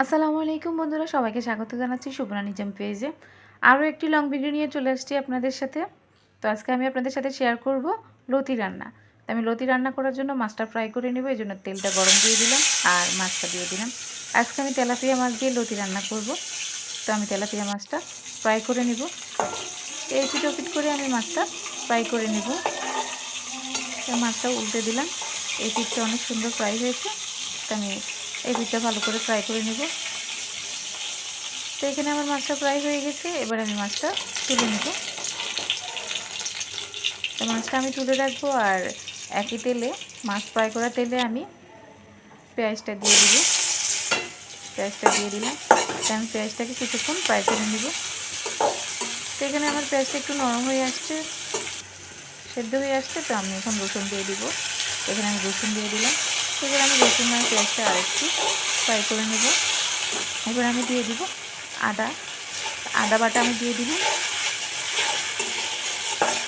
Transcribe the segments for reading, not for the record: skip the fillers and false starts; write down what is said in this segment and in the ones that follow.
আসসালামু আলাইকুম বন্ধুরা, সবাইকে স্বাগত জানাচ্ছি শুভ্রা নিজম পেজে। আরও একটি লং ভিডিও নিয়ে চলে আসছি আপনাদের সাথে। তো আজকে আমি আপনাদের সাথে শেয়ার করব লতি রান্না। তো আমি লতি রান্না করার জন্য মাছটা ফ্রাই করে নেব, এই জন্য তেলটা গরম দিয়ে দিলাম আর মাছটা দিয়ে দিলাম। আজকে আমি তেলাপিয়া মাছ দিয়ে লতি রান্না করব। তো আমি তেলাপিয়া মাছটা ফ্রাই করে নেব। এই পিট ওপিট করে আমি মাছটা ফ্রাই করে নেব। তো মাছটা উল্টে দিলাম। এই পিঠটা অনেক সুন্দর ফ্রাই হয়েছে। তো আমি এই পিঠটা ভালো করে ফ্রাই করে নেব। তো এখানে আমার মাছটা ফ্রাই হয়ে গেছে, এবার আমি মাছটা তুলে নেব। তো মাছটা আমি তুলে রাখবো আর একই তেলে, মাছ ফ্রাই করা তেলে আমি পেঁয়াজটা দিয়ে দিব। পেঁয়াজটা দিয়ে দিলাম। তো আমি পেঁয়াজটাকে কিছুক্ষণ ফ্রাই করে নেব। তো এখানে আমার পেঁয়াজটা একটু নরম হয়ে আসছে, সেদ্ধ হয়ে আসছে। তো আমি এখন রসুন দিয়ে দিব। এখানে আমি রসুন দিয়ে দিলাম। এবার আমি রসুন আর পেঁয়াজটা আরেকটু ফ্রাই করে নেব। এবার আমি দিয়ে দিব আদা। আদা বাটা আমি দিয়ে দিব।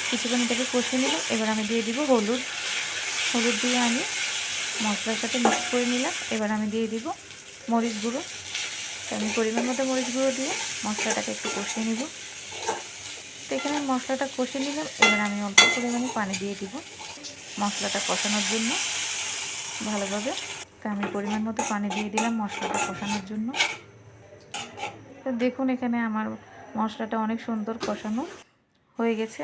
কিছুক্ষণ এটাকে কষিয়ে নিলাম। এবার আমি দিয়ে দিব হলুদ। হলুদ দিয়ে আমি মশলার সাথে মিক্স করে নিলাম। এবার আমি দিয়ে দিব মরিচ গুঁড়ো। তো আমি পরিমাণ মতো মরিচ গুঁড়ো দিয়ে মশলাটাকে একটু কষিয়ে নিব। তো এখানে মশলাটা কষিয়ে নিলাম। এবার আমি অল্প পরিমাণে পানি দিয়ে দিব মশলাটা কষানোর জন্য ভালোভাবে। তো আমি পরিমাণ মতো পানি দিয়ে দিলাম মশলাটা কষানোর জন্য। তো দেখুন এখানে আমার মশলাটা অনেক সুন্দর কষানো হয়ে গেছে,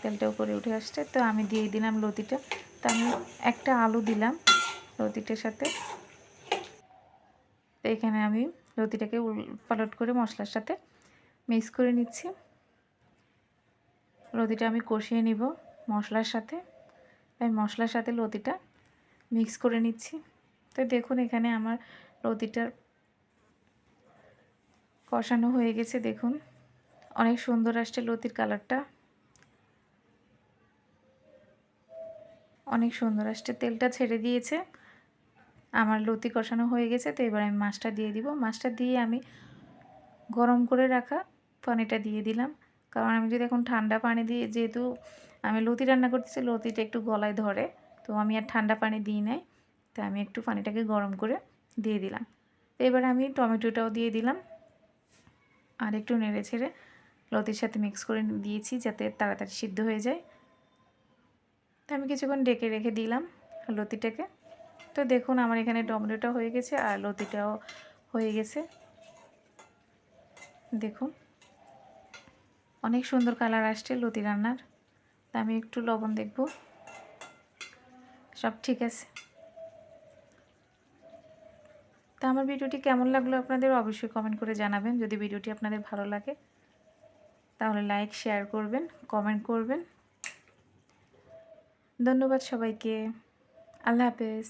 তেলটা উপরে উঠে আসছে। তো আমি দিয়ে দিলাম লতিটা। তো আমি একটা আলু দিলাম লতিটার সাথে। তো এখানে আমি লতিটাকে পালট করে মশলার সাথে মিক্স করে নিচ্ছি। লতিটা আমি কষিয়ে নিব মশলার সাথে। তাই মশলার সাথে লতিটা মিক্স করে নিচ্ছি। তো দেখুন এখানে আমার লতিটার কষানো হয়ে গেছে। দেখুন অনেক সুন্দর আসছে লতির কালারটা, অনেক সুন্দর আসছে। তেলটা ছেড়ে দিয়েছে, আমার লতি কষানো হয়ে গেছে। তো এবার আমি মাছটা দিয়ে দিব। মাছটা দিয়ে আমি গরম করে রাখা পানিটা দিয়ে দিলাম। কারণ আমি যদি এখন ঠান্ডা পানি দিয়ে, যেহেতু আমি লতি রান্না করতেছি, লতিটা একটু গলায় ধরে, তো আমি আর ঠান্ডা পানি দিই নাই। তো আমি একটু পানিটাকে গরম করে দিয়ে দিলাম। তো এবার আমি টমেটোটাও দিয়ে দিলাম আর একটু নেড়ে ছেড়ে লতির সাথে মিক্স করে দিয়েছি যাতে তাড়াতাড়ি সিদ্ধ হয়ে যায়। তো আমি কিছুক্ষণ ডেকে রেখে দিলাম লতিটাকে। তো দেখুন আমার এখানে টমেটোটা হয়ে গেছে আর লতিটাও হয়ে গেছে। দেখুন অনেক সুন্দর কালার আসছে লতি রান্নার। তা আমি একটু লবণ দেখব, সব ঠিক আছে। তা আমার ভিডিওটি কেমন লাগলো আপনাদের অবশ্যই কমেন্ট করে জানাবেন। যদি ভিডিওটি আপনাদের ভালো লাগে তাহলে লাইক শেয়ার করবেন, কমেন্ট করবেন। ধন্যবাদ সবাইকে। আল্লাহ হাফেজ।